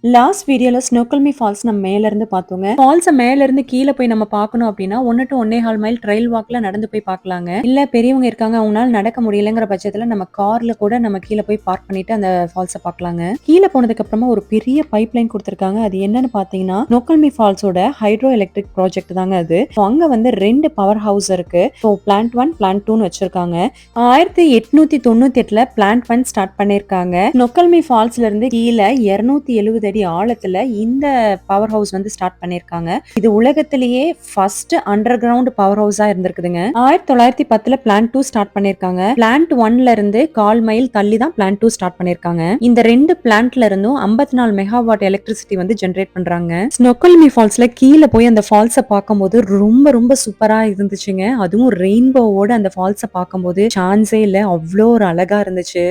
Last வீடியோல ஸ்னோக்கல்மி falls நம்ம மேல இருந்து பார்த்தோங்க. ஃபால்ஸ மேல இருந்து கீழ போய் நம்ம பார்க்கணும் அப்படின்னா 1 டூ 1 1/2 மைல் ட்ரெயில் வாக்ல நடந்து போய் பார்க்கலாங்க. இல்ல பெரியவங்க இருக்காங்க அவங்களால நடக்க முடியலங்கிற பட்சத்துல நம்ம கார்ல கூட நம்ம கீழ போய் பார்க் பண்ணிட்டு அந்த ஃபால்ஸ பார்க்கலாங்க. கீழ போனதுக்கு அப்புறமா ஒரு பெரிய பைப் லைன் குடுத்திருக்காங்க. அது என்னன்னு பார்த்தீங்கன்னா ஸ்னோக்கல்மி ஃபால்ஸோட ஹைட்ரோ எலக்ட்ரிக் ப்ராஜெக்ட் தாங்க அது. அங்க வந்து 2 பவர் ஹவுஸ் இருக்கு. பிளான்ட் 1 பிளான்ட் 2ன்னு வச்சிருக்காங்க. 1898ல பிளான்ட் 1 ஸ்டார்ட் பண்ணிருக்காங்க. ஸ்னோக்கல்மி ஃபால்ஸ்ல இருந்து கீழ 270 அடி ஆழத்துல இந்த பவர் ஹவுஸ் வந்து ஸ்டார்ட் பண்ணிருக்காங்க. இது உலகத்திலேயே ஃபர்ஸ்ட் அண்டர் கிரவுண்ட் பவர் ஹவுஸா இருந்திருக்குதுங்க. 1910ல பிளான்ட் 2 ஸ்டார்ட் பண்ணிருக்காங்க. பிளான்ட் 1ல இருந்து 1/4 மைல் தள்ளி தான் பிளான்ட் 2 ஸ்டார்ட் பண்ணிருக்காங்க. இந்த 2 பிளான்ட்ல இருந்தும் 54 மெகாவாட் எலக்ட்ரிசிட்டி வந்து ஜெனரேட் பண்றாங்க. ஸ்னோக்கல்மி ஃபால்ஸ்ல கீழ போய் அந்த ஃபால்ஸ பார்க்கும்போது ரொம்ப ரொம்ப சூப்பரா இருந்துச்சுங்க. அதுவும் ரெயின்போவோட அந்த ஃபால்ஸ பார்க்கும்போது சான்ஸே இல்ல, அவ்வளோ ஒரு அழகா இருந்துச்சு.